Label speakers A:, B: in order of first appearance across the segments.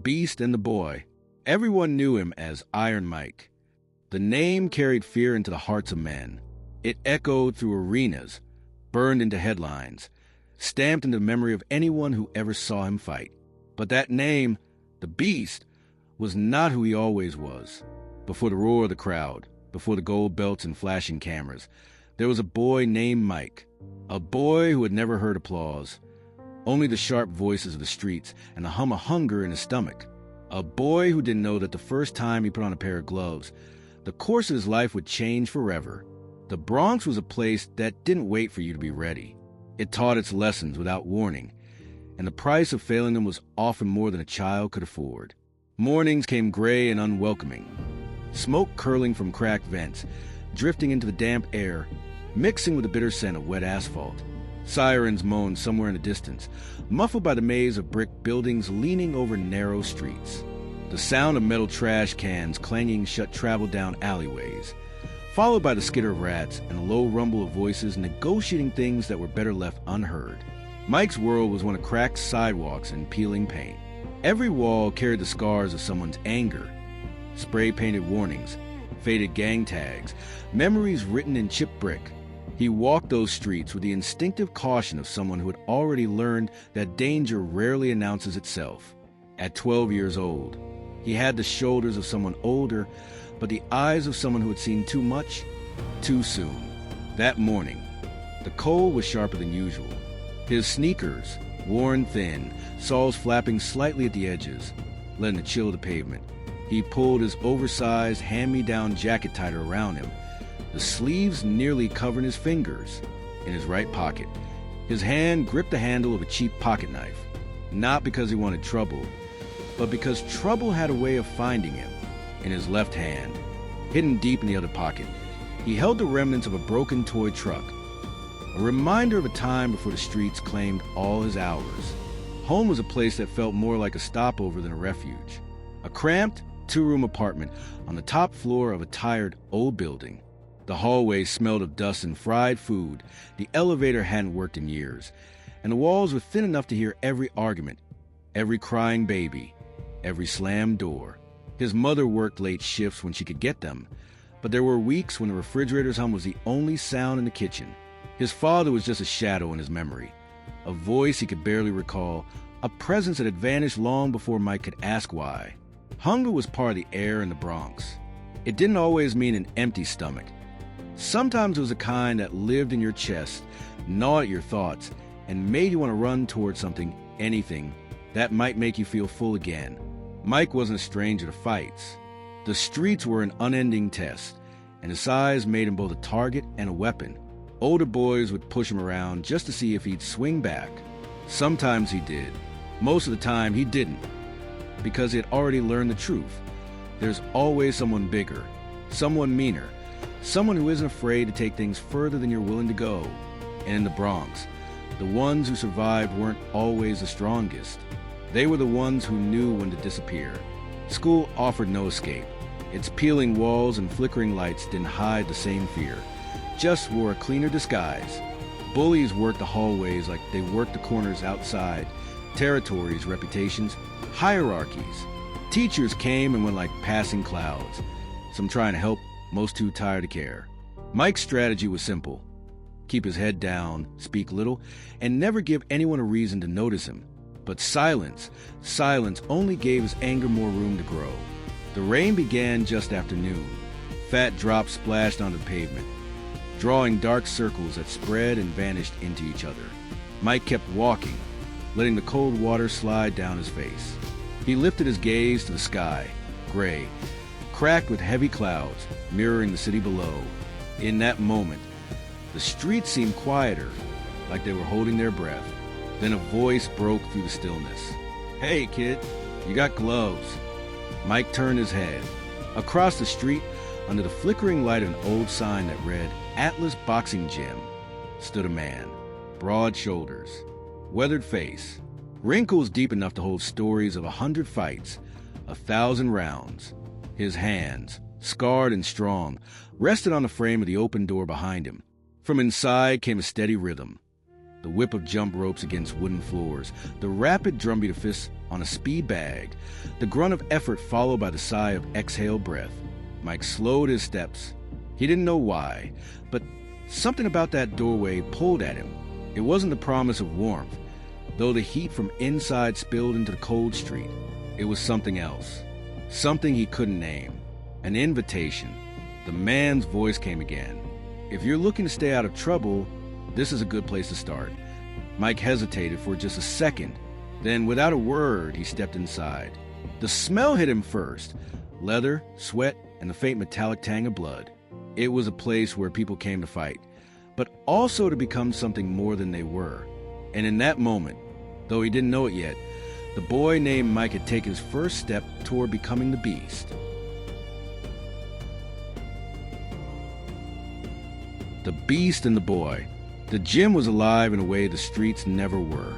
A: Beast and the Boy. Everyone knew him as Iron Mike. The name carried fear into the hearts of men. It echoed through arenas, burned into headlines, stamped into the memory of anyone who ever saw him fight. But that name, the Beast, was not who he always was. Before the roar of the crowd, before the gold belts and flashing cameras, there was a boy named Mike, a boy who had never heard applause, only the sharp voices of the streets and the hum of hunger in his stomach. A boy who didn't know that the first time he put on a pair of gloves, the course of his life would change forever. The Bronx was a place that didn't wait for you to be ready. It taught its lessons without warning, and the price of failing them was often more than a child could afford. Mornings came gray and unwelcoming, smoke curling from cracked vents, drifting into the damp air, mixing with the bitter scent of wet asphalt. Sirens moaned somewhere in the distance, muffled by the maze of brick buildings leaning over narrow streets. The sound of metal trash cans clanging shut traveled down alleyways, followed by the skitter of rats and a low rumble of voices negotiating things that were better left unheard. Mike's world was one of cracked sidewalks and peeling paint. Every wall carried the scars of someone's anger, spray-painted warnings, faded gang tags, memories written in chipped brick. He walked those streets with the instinctive caution of someone who had already learned that danger rarely announces itself. At 12 years old, he had the shoulders of someone older, but the eyes of someone who had seen too much, too soon. That morning, the cold was sharper than usual. His sneakers, worn thin, soles flapping slightly at the edges, letting the chill of the pavement. He pulled his oversized, hand-me-down jacket tighter around him, the sleeves nearly covering his fingers. In his right pocket, his hand gripped the handle of a cheap pocket knife, not because he wanted trouble, but because trouble had a way of finding him. In his left hand, hidden deep in the other pocket, he held the remnants of a broken toy truck, a reminder of a time before the streets claimed all his hours. Home was a place that felt more like a stopover than a refuge. A cramped, two-room apartment on the top floor of a tired, old building. The hallway smelled of dust and fried food. The elevator hadn't worked in years, and the walls were thin enough to hear every argument, every crying baby, every slammed door. His mother worked late shifts when she could get them, but there were weeks when the refrigerator's hum was the only sound in the kitchen. His father was just a shadow in his memory, a voice he could barely recall, a presence that had vanished long before Mike could ask why. Hunger was part of the air in the Bronx. It didn't always mean an empty stomach. Sometimes it was a kind that lived in your chest, gnawed at your thoughts, and made you want to run towards something, anything, that might make you feel full again. Mike wasn't a stranger to fights. The streets were an unending test, and his size made him both a target and a weapon. Older boys would push him around just to see if he'd swing back. Sometimes he did. Most of the time he didn't, because he had already learned the truth. There's always someone bigger, someone meaner, someone who isn't afraid to take things further than you're willing to go. And in the Bronx, the ones who survived weren't always the strongest. They were the ones who knew when to disappear. School offered no escape. Its peeling walls and flickering lights didn't hide the same fear, just wore a cleaner disguise. Bullies worked the hallways like they worked the corners outside. Territories, reputations, hierarchies. Teachers came and went like passing clouds, some trying to help, most too tired to care. Mike's strategy was simple. Keep his head down, speak little, and never give anyone a reason to notice him. But silence only gave his anger more room to grow. The rain began just after noon. Fat drops splashed onto the pavement, drawing dark circles that spread and vanished into each other. Mike kept walking, letting the cold water slide down his face. He lifted his gaze to the sky, gray, cracked with heavy clouds, mirroring the city below. In that moment, the streets seemed quieter, like they were holding their breath. Then a voice broke through the stillness. "Hey, kid, you got gloves." Mike turned his head. Across the street, under the flickering light of an old sign that read Atlas Boxing Gym, stood a man. Broad shoulders, weathered face, wrinkles deep enough to hold stories of 100 fights, 1,000 rounds. His hands, scarred and strong, rested on the frame of the open door behind him. From inside came a steady rhythm. the whip of jump ropes against wooden floors, the rapid drumbeat of fists on a speed bag, the grunt of effort followed by the sigh of exhaled breath. Mike slowed his steps. He didn't know why, but something about that doorway pulled at him. It wasn't the promise of warmth, though the heat from inside spilled into the cold street. It was something else, something he couldn't name, an invitation. The man's voice came again. If you're looking to stay out of trouble, this is a good place to start. Mike hesitated for just a second. Then, without a word, he stepped inside. The smell hit him first. Leather, sweat, and the faint metallic tang of blood. It was a place where people came to fight, but also to become something more than they were. And in that moment, though he didn't know it yet, the boy named Mike had taken his first step toward becoming the beast. The beast and the boy. The gym was alive in a way the streets never were.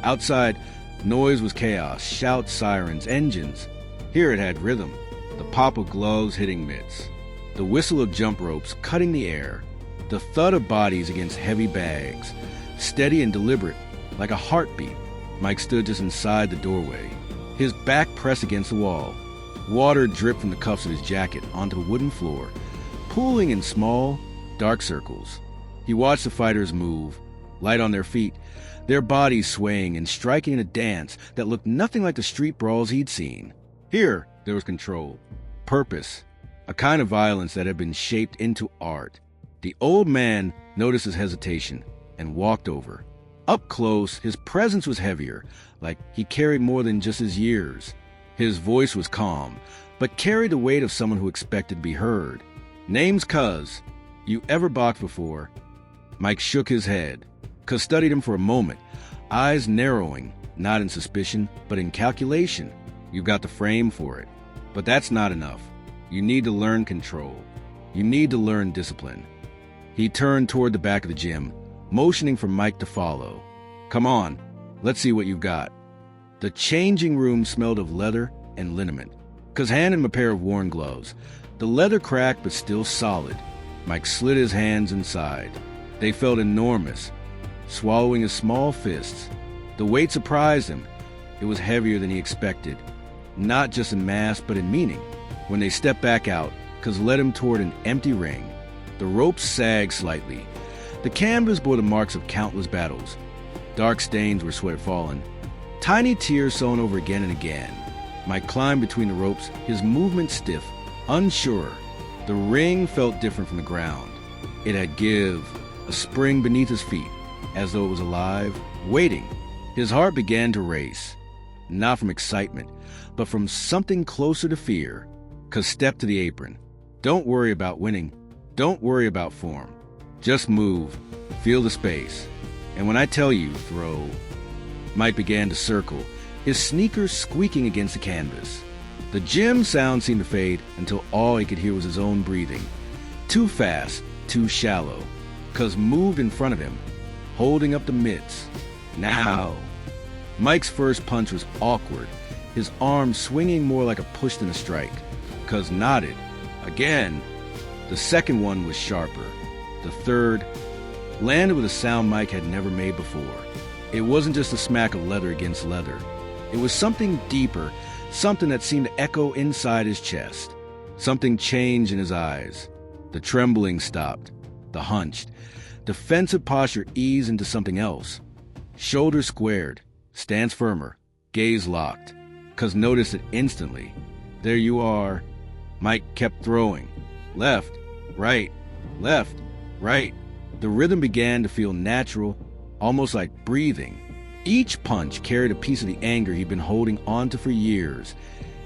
A: Outside, noise was chaos, shouts, sirens, engines. Here it had rhythm, the pop of gloves hitting mitts, the whistle of jump ropes cutting the air, the thud of bodies against heavy bags, steady and deliberate, like a heartbeat. Mike stood just inside the doorway, his back pressed against the wall. Water dripped from the cuffs of his jacket onto the wooden floor, pooling in small, dark circles. He watched the fighters move, light on their feet, their bodies swaying and striking in a dance that looked nothing like the street brawls he'd seen. Here, there was control, purpose, a kind of violence that had been shaped into art. The old man noticed his hesitation and walked over. Up close, his presence was heavier, like he carried more than just his years. His voice was calm, but carried the weight of someone who expected to be heard. "Name's Cuz. You ever boxed before?" Mike shook his head. Cuz studied him for a moment, eyes narrowing, not in suspicion, but in calculation. "You've got the frame for it. But that's not enough. You need to learn control. You need to learn discipline." He turned toward the back of the gym, motioning for Mike to follow. "Come on, let's see what you've got." The changing room smelled of leather and liniment. Cuz handed him a pair of worn gloves. The leather cracked but still solid. Mike slid his hands inside. They felt enormous, swallowing his small fists. The weight surprised him. It was heavier than he expected, not just in mass but in meaning. When they stepped back out, Cuz led him toward an empty ring. The ropes sagged slightly. The canvas bore the marks of countless battles. Dark stains where sweat had fallen. Tiny tears sewn over again and again. Mike climbed between the ropes, his movement stiff, unsure. The ring felt different from the ground. It had give, a spring beneath his feet, as though it was alive, waiting. His heart began to race, not from excitement, but from something closer to fear. Cuz stepped to the apron. "Don't worry about winning. Don't worry about form. Just move, feel the space. And when I tell you, throw." Mike began to circle, his sneakers squeaking against the canvas. The gym sound seemed to fade until all he could hear was his own breathing. Too fast, too shallow. Cuz moved in front of him, holding up the mitts. "Now." Mike's first punch was awkward, his arm swinging more like a push than a strike. Cuz nodded. Again. The second one was sharper. The third landed with a sound Mike had never made before. It wasn't just a smack of leather against leather. It was something deeper, something that seemed to echo inside his chest. Something changed in his eyes. The trembling stopped. The hunched, defensive posture eased into something else. Shoulders squared, stance firmer, gaze locked. Cuz noticed it instantly. "There you are." Mike kept throwing. Left, right, left, right. The rhythm began to feel natural, almost like breathing. Each punch carried a piece of the anger he'd been holding onto for years.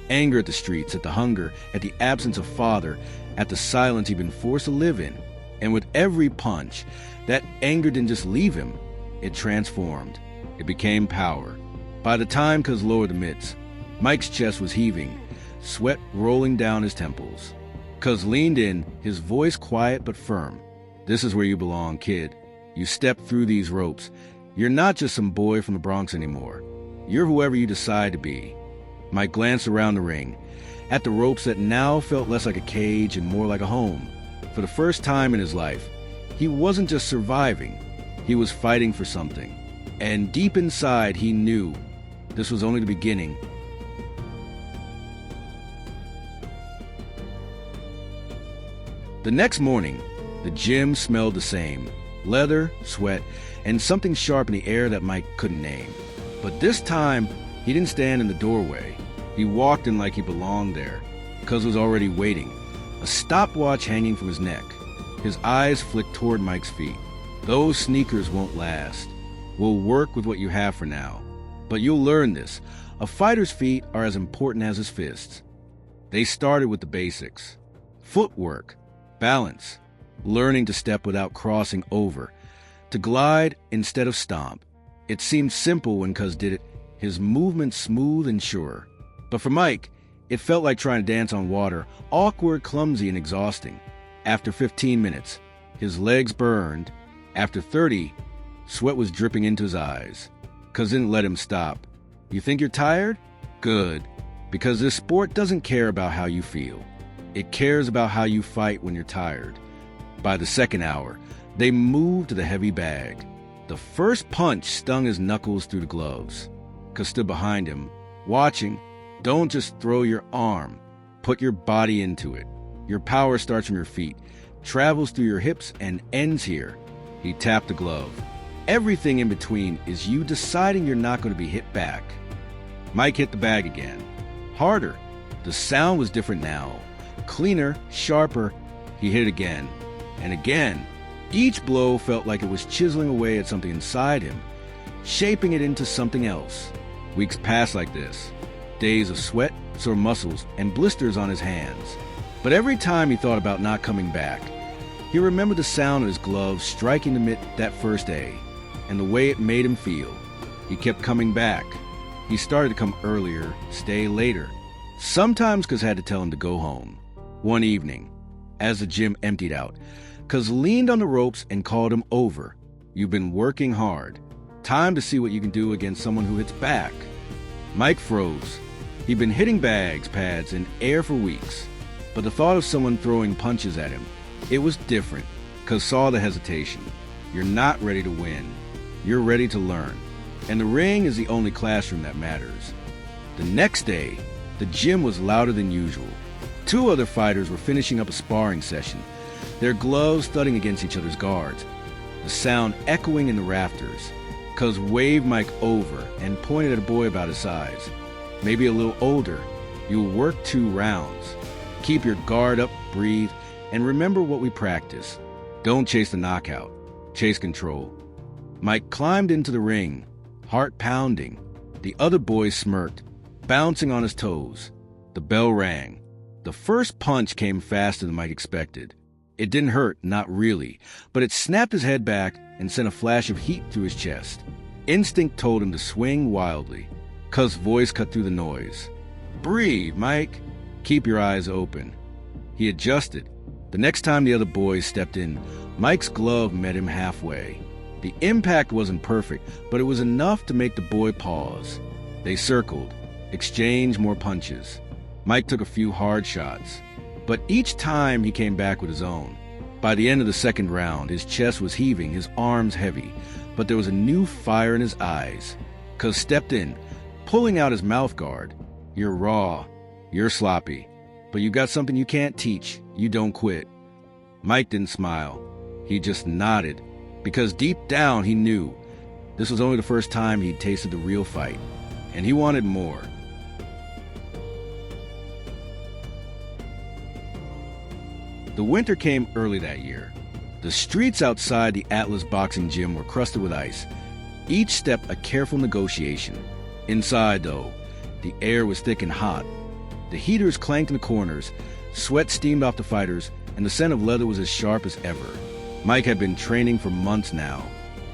A: Anger at the streets, at the hunger, at the absence of father, at the silence he'd been forced to live in. And with every punch, that anger didn't just leave him, it transformed. It became power. By the time Cuz lowered the mitts, Mike's chest was heaving, sweat rolling down his temples. Cuz leaned in, his voice quiet but firm. "This is where you belong, kid. You step through these ropes. You're not just some boy from the Bronx anymore. You're whoever you decide to be." Mike glanced around the ring, at the ropes that now felt less like a cage and more like a home. For the first time in his life, he wasn't just surviving. He was fighting for something. And deep inside, he knew this was only the beginning. The next morning, the gym smelled the same. Leather, sweat, and something sharp in the air that Mike couldn't name. But this time, he didn't stand in the doorway. He walked in like he belonged there. Cuz was already waiting, a stopwatch hanging from his neck. His eyes flicked toward Mike's feet. Those sneakers won't last. We'll work with what you have for now. But you'll learn this. A fighter's feet are as important as his fists. They started with the basics. Footwork, balance, learning to step without crossing over, to glide instead of stomp. It seemed simple when Cuz did it, his movements smooth and sure. But for Mike, it felt like trying to dance on water, awkward, clumsy, and exhausting. After 15 minutes, his legs burned. After 30, sweat was dripping into his eyes. Cuz didn't let him stop. You think you're tired? Good. Because this sport doesn't care about how you feel. It cares about how you fight when you're tired. By the second hour, they moved to the heavy bag. The first punch stung his knuckles through the gloves. Cuz stood behind him, watching. Don't just throw your arm. Put your body into it. Your power starts from your feet, travels through your hips, and ends here. He tapped the glove. Everything in between is you deciding you're not going to be hit back. Mike hit the bag again. Harder. The sound was different now. Cleaner, sharper. He hit it again. And again. Each blow felt like it was chiseling away at something inside him, shaping it into something else. Weeks passed like this. Days of sweat, sore muscles, and blisters on his hands. But every time he thought about not coming back, he remembered the sound of his gloves striking the mitt that first day, and the way it made him feel. He kept coming back. He started to come earlier, stay later. Sometimes Cuz had to tell him to go home. One evening, as the gym emptied out, Cuz leaned on the ropes and called him over. You've been working hard. Time to see what you can do against someone who hits back. Mike froze. He'd been hitting bags, pads, and air for weeks. But the thought of someone throwing punches at him, it was different. Cuz saw the hesitation. You're not ready to win. You're ready to learn. And the ring is the only classroom that matters. The next day, the gym was louder than usual. 2 other fighters were finishing up a sparring session, their gloves thudding against each other's guards, the sound echoing in the rafters. Cuz waved Mike over and pointed at a boy about his size. Maybe a little older. You'll work 2 rounds. Keep your guard up, breathe, and remember what we practice. Don't chase the knockout. Chase control. Mike climbed into the ring, heart pounding. The other boys smirked, bouncing on his toes. The bell rang. The first punch came faster than Mike expected. It didn't hurt, not really, but it snapped his head back and sent a flash of heat through his chest. Instinct told him to swing wildly. Cuz's voice cut through the noise. Breathe, Mike. Keep your eyes open. He adjusted. The next time the other boys stepped in, Mike's glove met him halfway. The impact wasn't perfect, but it was enough to make the boy pause. They circled, exchanged more punches. Mike took a few hard shots, but each time he came back with his own. By the end of the second round, his chest was heaving, his arms heavy, but there was a new fire in his eyes. Cuz stepped in, pulling out his mouth guard. You're raw. You're sloppy. But you got something you can't teach. You don't quit. Mike didn't smile. He just nodded, because deep down he knew this was only the first time he'd tasted the real fight, and he wanted more. The winter came early that year. The streets outside the Atlas boxing gym were crusted with ice, each step a careful negotiation. Inside, though, the air was thick and hot. The heaters clanked in the corners, sweat steamed off the fighters, and the scent of leather was as sharp as ever. Mike had been training for months now.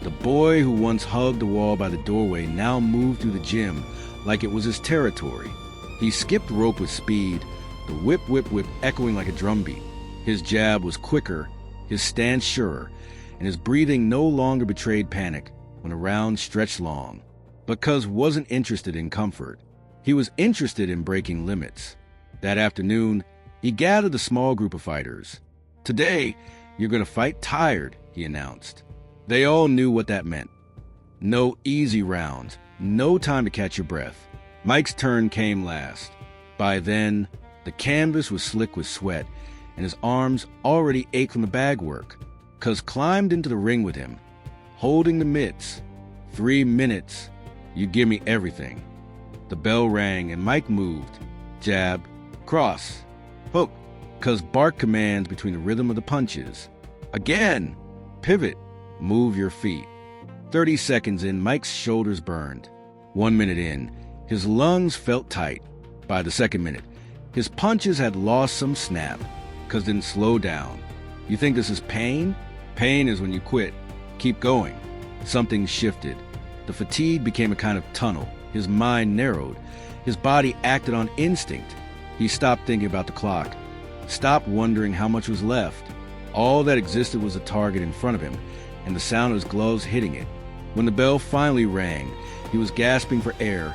A: The boy who once hugged the wall by the doorway now moved through the gym like it was his territory. He skipped rope with speed, the whip, whip, whip echoing like a drumbeat. His jab was quicker, his stance surer, and his breathing no longer betrayed panic when a round stretched long. But Cuz wasn't interested in comfort. He was interested in breaking limits. That afternoon, he gathered a small group of fighters. Today, you're going to fight tired, he announced. They all knew what that meant. No easy rounds, no time to catch your breath. Mike's turn came last. By then, the canvas was slick with sweat, and his arms already ached from the bag work. Cuz climbed into the ring with him, holding the mitts. 3 minutes, you give me everything. The bell rang and Mike moved. Jab, cross, hook. Cuz barked commands between the rhythm of the punches. Again, pivot, move your feet. 30 seconds in, Mike's shoulders burned. 1 minute in, his lungs felt tight. By the second minute, his punches had lost some snap. Cuz didn't slow down. You think this is pain? Pain is when you quit. Keep going. Something shifted. The fatigue became a kind of tunnel. His mind narrowed. His body acted on instinct. He stopped thinking about the clock. Stopped wondering how much was left. All that existed was a target in front of him, and the sound of his gloves hitting it. When the bell finally rang, he was gasping for air,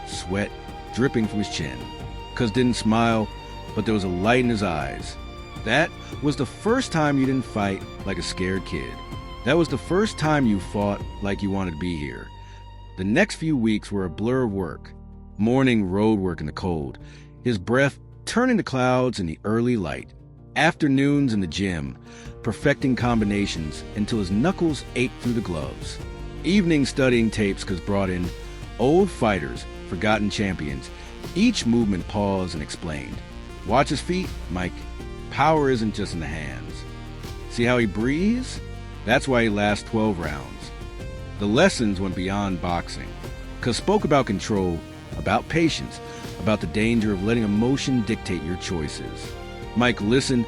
A: sweat dripping from his chin. Cuz didn't smile, but there was a light in his eyes. That was the first time you didn't fight like a scared kid. That was the first time you fought like you wanted to be here. The next few weeks were a blur of work. Morning road work in the cold, his breath turning to clouds in the early light. Afternoons in the gym, perfecting combinations until his knuckles ached through the gloves. Evenings studying tapes cuz brought in old fighters, forgotten champions. Each movement paused and explained. Watch his feet, Mike. Power isn't just in the hands. See how he breathes? That's why he lasts 12 rounds. The lessons went beyond boxing. Cuz spoke about control, about patience, about the danger of letting emotion dictate your choices. Mike listened,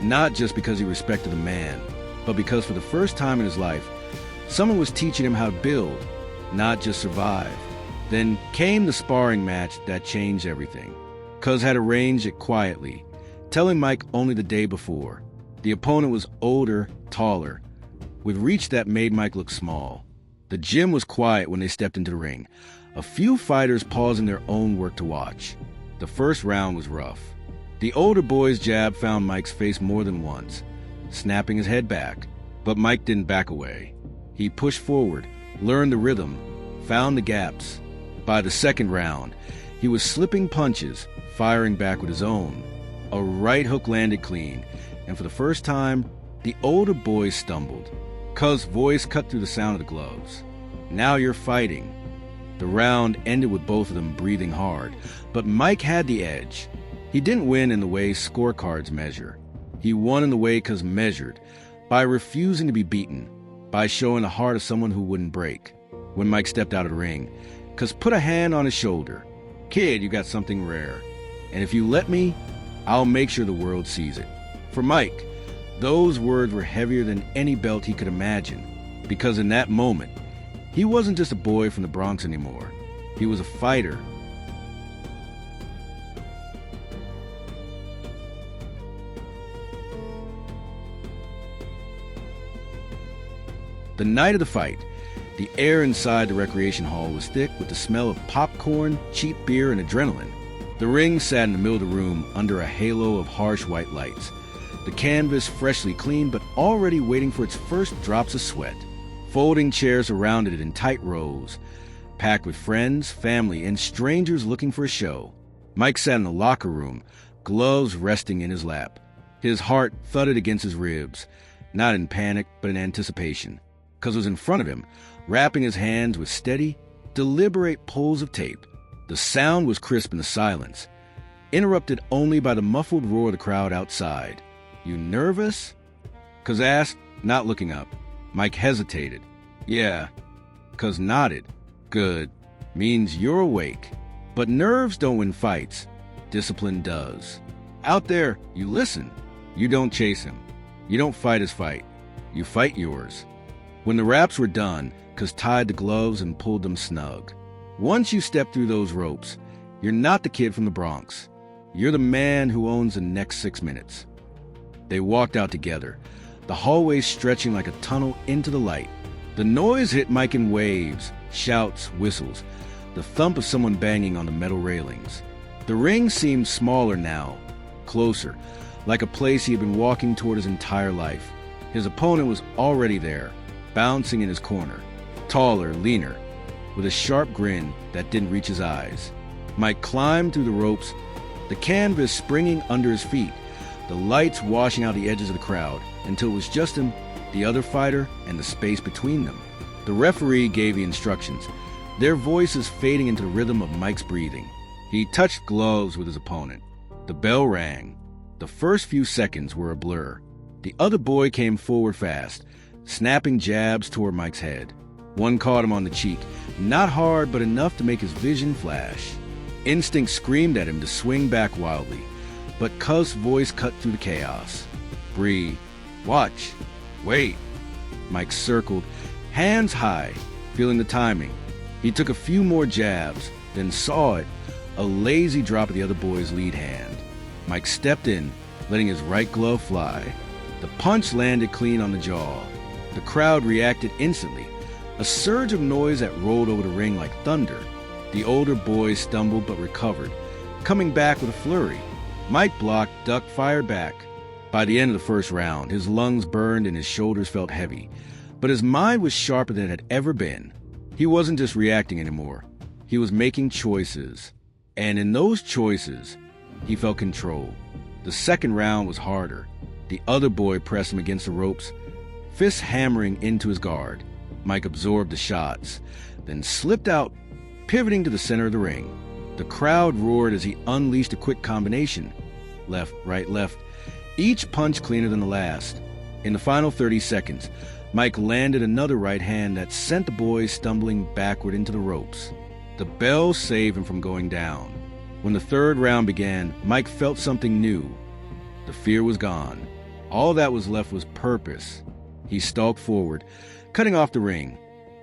A: not just because he respected the man, but because for the first time in his life, someone was teaching him how to build, not just survive. Then came the sparring match that changed everything. Cuz had arranged it quietly, telling Mike only the day before. The opponent was older, taller, with reach that made Mike look small. The gym was quiet when they stepped into the ring, a few fighters pausing their own work to watch. The first round was rough. The older boy's jab found Mike's face more than once, snapping his head back. But Mike didn't back away. He pushed forward, learned the rhythm, found the gaps. By the second round, he was slipping punches, firing back with his own. A right hook landed clean, and for the first time, the older boy stumbled. Cuz's voice cut through the sound of the gloves. Now you're fighting. The round ended with both of them breathing hard, but Mike had the edge. He didn't win in the way scorecards measure. He won in the way Cuz measured, by refusing to be beaten, by showing the heart of someone who wouldn't break. When Mike stepped out of the ring, Cuz put a hand on his shoulder. Kid, you got something rare. And if you let me, I'll make sure the world sees it. For Mike, those words were heavier than any belt he could imagine, because in that moment, he wasn't just a boy from the Bronx anymore. He was a fighter. The night of the fight, the air inside the recreation hall was thick with the smell of popcorn, cheap beer, and adrenaline. The ring sat in the middle of the room under a halo of harsh white lights. The canvas freshly clean, but already waiting for its first drops of sweat. Folding chairs surrounded it in tight rows, packed with friends, family, and strangers looking for a show. Mike sat in the locker room, gloves resting in his lap. His heart thudded against his ribs, not in panic, but in anticipation. Cuz was in front of him, wrapping his hands with steady, deliberate pulls of tape. The sound was crisp in the silence, interrupted only by the muffled roar of the crowd outside. You nervous? Cuz asked, not looking up. Mike hesitated. Yeah. Cuz nodded. Good. Means you're awake. But nerves don't win fights. Discipline does. Out there, you listen. You don't chase him. You don't fight his fight. You fight yours. When the wraps were done, Cuz tied the gloves and pulled them snug. Once you step through those ropes, you're not the kid from the Bronx. You're the man who owns the next 6 minutes. They walked out together, the hallway stretching like a tunnel into the light. The noise hit Mike in waves, shouts, whistles, the thump of someone banging on the metal railings. The ring seemed smaller now, closer, like a place he had been walking toward his entire life. His opponent was already there, bouncing in his corner, taller, leaner, with a sharp grin that didn't reach his eyes. Mike climbed through the ropes, the canvas springing under his feet, the lights washing out the edges of the crowd, until it was just him, the other fighter, and the space between them. The referee gave the instructions, their voices fading into the rhythm of Mike's breathing. He touched gloves with his opponent. The bell rang. The first few seconds were a blur. The other boy came forward fast, snapping jabs toward Mike's head. One caught him on the cheek, not hard but enough to make his vision flash. Instinct screamed at him to swing back wildly, but Cuz's voice cut through the chaos. Breathe. Watch. Wait. Mike circled, hands high, feeling the timing. He took a few more jabs, then saw it, a lazy drop of the other boy's lead hand. Mike stepped in, letting his right glove fly. The punch landed clean on the jaw. The crowd reacted instantly, a surge of noise that rolled over the ring like thunder. The older boy stumbled but recovered, coming back with a flurry. Mike blocked, ducked, fired back. By the end of the first round, his lungs burned and his shoulders felt heavy, but his mind was sharper than it had ever been. He wasn't just reacting anymore. He was making choices, and in those choices, he felt control. The second round was harder. The other boy pressed him against the ropes, fists hammering into his guard. Mike absorbed the shots, then slipped out, pivoting to the center of the ring. The crowd roared as he unleashed a quick combination. Left, right, left. Each punch cleaner than the last. In the final 30 seconds, Mike landed another right hand that sent the boy stumbling backward into the ropes. The bell saved him from going down. When the third round began, Mike felt something new. The fear was gone. All that was left was purpose. He stalked forward, cutting off the ring,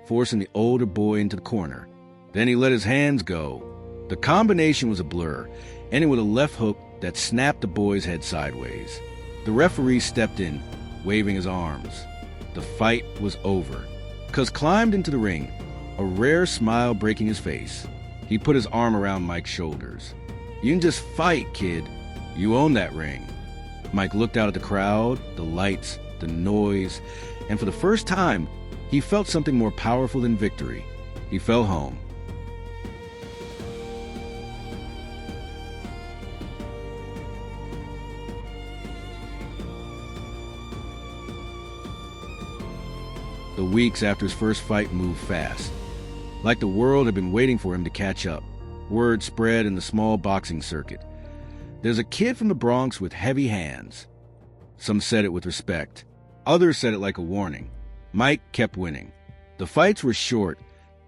A: forcing the older boy into the corner. Then he let his hands go. The combination was a blur, ending with a left hook that snapped the boy's head sideways. The referee stepped in, waving his arms. The fight was over. Cuz climbed into the ring, a rare smile breaking his face. He put his arm around Mike's shoulders. You can just fight, kid. You own that ring. Mike looked out at the crowd, the lights, the noise, and for the first time, he felt something more powerful than victory. He fell home. The weeks after his first fight moved fast. Like the world had been waiting for him to catch up. Word spread in the small boxing circuit. There's a kid from the Bronx with heavy hands. Some said it with respect. Others said it like a warning. Mike kept winning. The fights were short,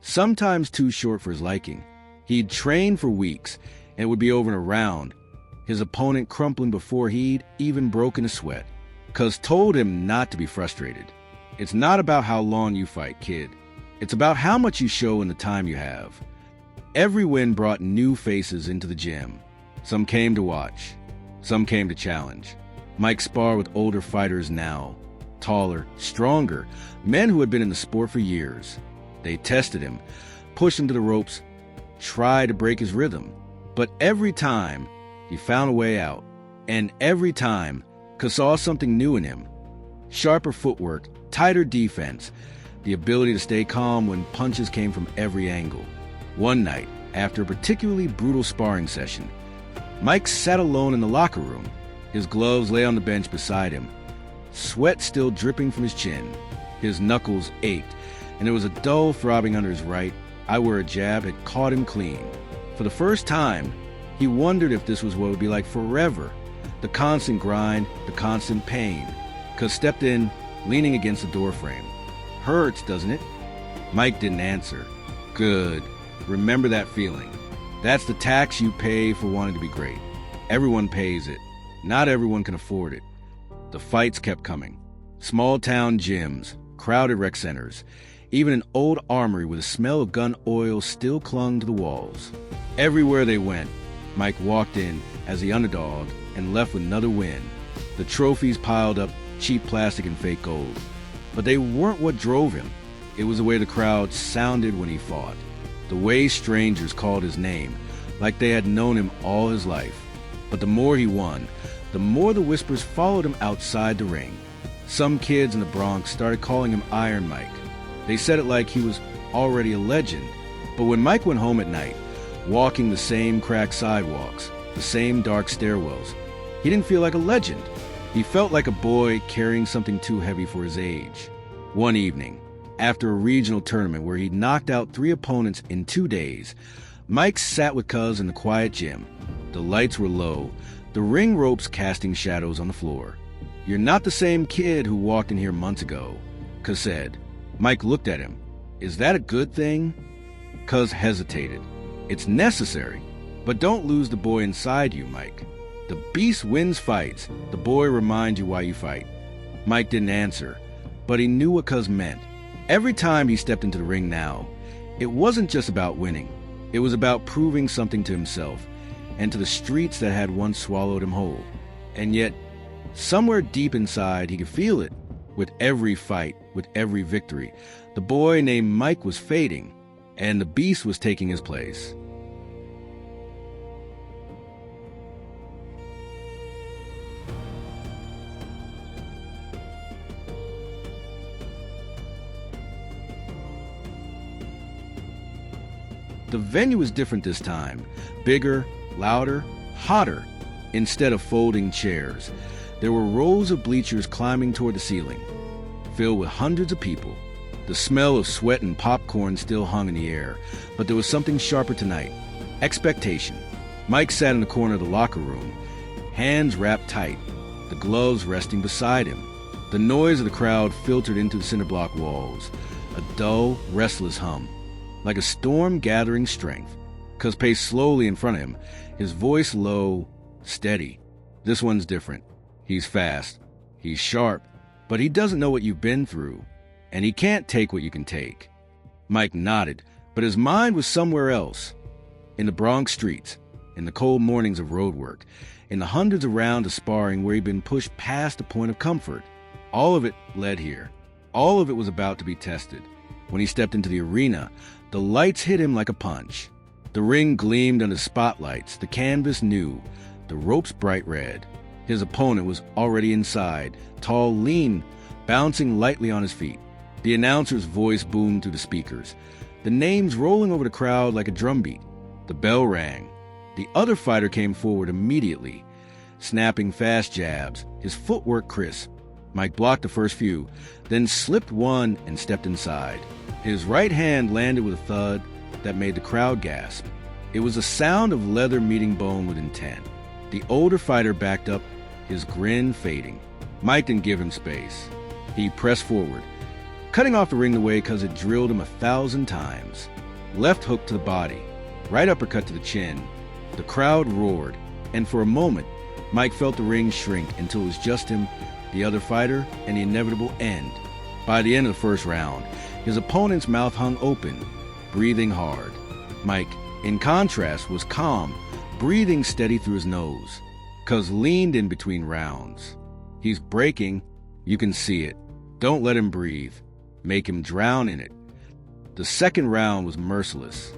A: sometimes too short for his liking. He'd trained for weeks, and it would be over in a round, his opponent crumpling before he'd even broken a sweat. Cuz told him not to be frustrated. It's not about how long you fight, kid. It's about how much you show in the time you have. Every win brought new faces into the gym. Some came to watch. Some came to challenge. Mike sparred with older fighters now. Taller, stronger, men who had been in the sport for years. They tested him, pushed him to the ropes, tried to break his rhythm. But every time, he found a way out. And every time, Cuz saw something new in him. Sharper footwork, tighter defense, the ability to stay calm when punches came from every angle. One night, after a particularly brutal sparring session, Mike sat alone in the locker room. His gloves lay on the bench beside him, sweat still dripping from his chin. His knuckles ached, and there was a dull throbbing under his right eye where a jab had caught him clean. For the first time, he wondered if this was what it would be like forever. The constant grind, the constant pain. Cuz stepped in, leaning against the doorframe. Hurts, doesn't it? Mike didn't answer. Good. Remember that feeling. That's the tax you pay for wanting to be great. Everyone pays it. Not everyone can afford it. The fights kept coming. Small town gyms, crowded rec centers, even an old armory with the smell of gun oil still clung to the walls. Everywhere they went, Mike walked in as the underdog and left with another win. The trophies piled up, cheap plastic and fake gold. But they weren't what drove him. It was the way the crowd sounded when he fought. The way strangers called his name, like they had known him all his life. But the more he won, the more the whispers followed him outside the ring. Some kids in the Bronx started calling him Iron Mike. They said it like he was already a legend. But when Mike went home at night, walking the same cracked sidewalks, the same dark stairwells, he didn't feel like a legend. He felt like a boy carrying something too heavy for his age. One evening, after a regional tournament where he'd knocked out 3 opponents in 2 days, Mike sat with Cuz in the quiet gym. The lights were low, the ring ropes casting shadows on the floor. "You're not the same kid who walked in here months ago," Cuz said. Mike looked at him. "Is that a good thing?" Cuz hesitated. "It's necessary, but don't lose the boy inside you, Mike. The beast wins fights. The boy reminds you why you fight." Mike didn't answer, but he knew what Cuz meant. Every time he stepped into the ring now, it wasn't just about winning. It was about proving something to himself and to the streets that had once swallowed him whole. And yet, somewhere deep inside, he could feel it. With every fight, with every victory, the boy named Mike was fading, and the beast was taking his place. The venue was different this time. Bigger, louder, hotter. Instead of folding chairs, there were rows of bleachers climbing toward the ceiling, filled with hundreds of people. The smell of sweat and popcorn still hung in the air, but there was something sharper tonight. Expectation. Mike sat in the corner of the locker room, hands wrapped tight, the gloves resting beside him. The noise of the crowd filtered into the cinder block walls, a dull, restless hum. Like a storm gathering strength. Cuz paced slowly in front of him, his voice low, steady. "This one's different. He's fast. He's sharp. But he doesn't know what you've been through. And he can't take what you can take." Mike nodded, but his mind was somewhere else. In the Bronx streets, in the cold mornings of road work, in the hundreds of rounds of sparring where he'd been pushed past the point of comfort. All of it led here. All of it was about to be tested. When he stepped into the arena, the lights hit him like a punch. The ring gleamed under spotlights, the canvas new, the ropes bright red. His opponent was already inside, tall, lean, bouncing lightly on his feet. The announcer's voice boomed through the speakers, the names rolling over the crowd like a drumbeat. The bell rang. The other fighter came forward immediately, snapping fast jabs, his footwork crisp. Mike blocked the first few, then slipped one and stepped inside. His right hand landed with a thud that made the crowd gasp. It was the sound of leather meeting bone with intent. The older fighter backed up, his grin fading. Mike didn't give him space. He pressed forward, cutting off the ring the way because it drilled him 1,000 times. Left hook to the body, right uppercut to the chin. The crowd roared, and for a moment, Mike felt the ring shrink until it was just him, the other fighter, and the inevitable end. By the end of the first round, his opponent's mouth hung open, breathing hard. Mike, in contrast, was calm, breathing steady through his nose. Cuz leaned in between rounds. "He's breaking. You can see it. Don't let him breathe. Make him drown in it." The second round was merciless.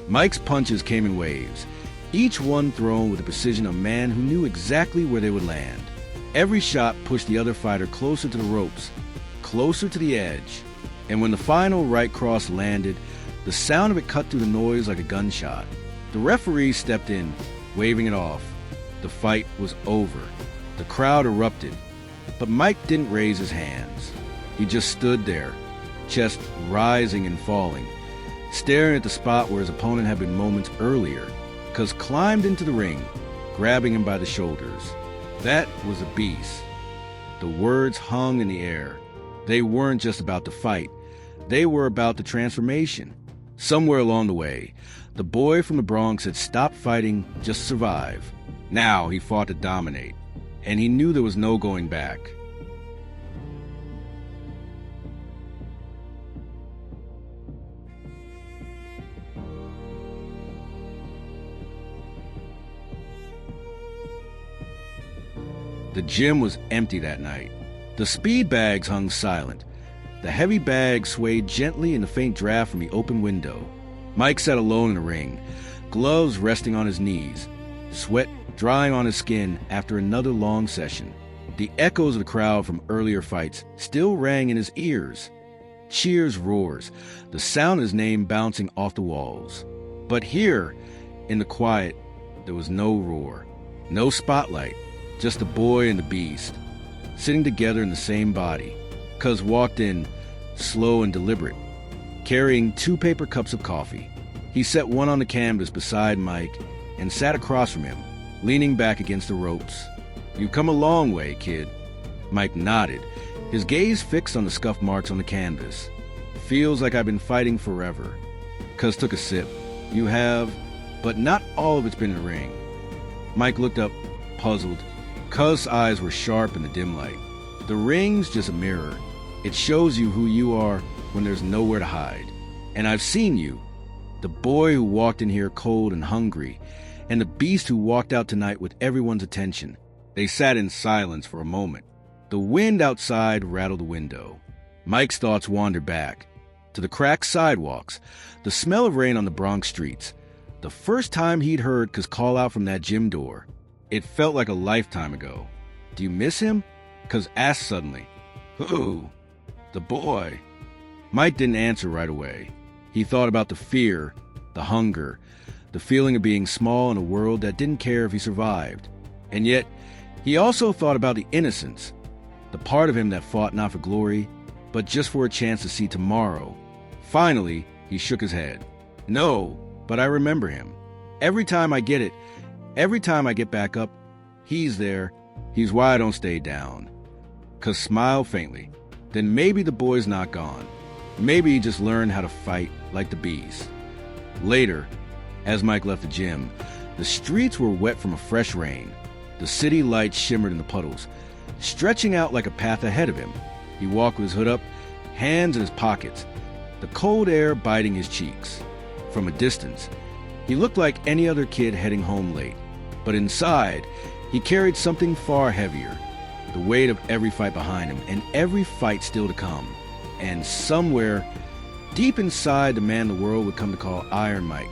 A: Mike's punches came in waves, each one thrown with the precision of a man who knew exactly where they would land. Every shot pushed the other fighter closer to the ropes, closer to the edge. And when the final right cross landed, the sound of it cut through the noise like a gunshot. The referee stepped in, waving it off. The fight was over. The crowd erupted. But Mike didn't raise his hands. He just stood there, chest rising and falling, staring at the spot where his opponent had been moments earlier. Cuz climbed into the ring, grabbing him by the shoulders. That was a beast. The words hung in the air. They weren't just about the fight. They were about the transformation. Somewhere along the way, the boy from the Bronx had stopped fighting just to survive. Now he fought to dominate, and he knew there was no going back. The gym was empty that night. The speed bags hung silent. The heavy bags swayed gently in the faint draft from the open window. Mike sat alone in the ring, gloves resting on his knees, sweat drying on his skin after another long session. The echoes of the crowd from earlier fights still rang in his ears. Cheers, roars, the sound of his name bouncing off the walls. But here, in the quiet, there was no roar, no spotlight, just the boy and the beast, sitting together in the same body. Cuz walked in, slow and deliberate, carrying 2 paper cups of coffee. He set one on the canvas beside Mike and sat across from him, leaning back against the ropes. "You've come a long way, kid." Mike nodded, his gaze fixed on the scuff marks on the canvas. "Feels like I've been fighting forever." Cuz took a sip. "You have, but not all of it's been in the ring." Mike looked up, puzzled. Cuz's eyes were sharp in the dim light. "The ring's just a mirror. It shows you who you are when there's nowhere to hide. And I've seen you. The boy who walked in here cold and hungry, and the beast who walked out tonight with everyone's attention." They sat in silence for a moment. The wind outside rattled the window. Mike's thoughts wandered back to the cracked sidewalks, the smell of rain on the Bronx streets, the first time he'd heard Cuz call out from that gym door. It felt like a lifetime ago. "Do you miss him?" Cuz asked suddenly. "Who?" "The boy." Mike didn't answer right away. He thought about the fear, the hunger, the feeling of being small in a world that didn't care if he survived. And yet, he also thought about the innocence, the part of him that fought not for glory, but just for a chance to see tomorrow. Finally, he shook his head. "No, but I remember him. Every time I get back up, he's there. He's why I don't stay down." Cuz smiled faintly. Then maybe the boy's not gone. Maybe he just learned how to fight like the beast. Later, as Mike left the gym, the streets were wet from a fresh rain. The city lights shimmered in the puddles, stretching out like a path ahead of him. He walked with his hood up, hands in his pockets, the cold air biting his cheeks. From a distance, he looked like any other kid heading home late. But inside, he carried something far heavier, the weight of every fight behind him, and every fight still to come. And somewhere, deep inside the man the world would come to call Iron Mike,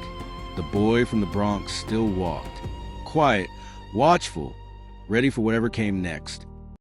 A: the boy from the Bronx still walked, quiet, watchful, ready for whatever came next.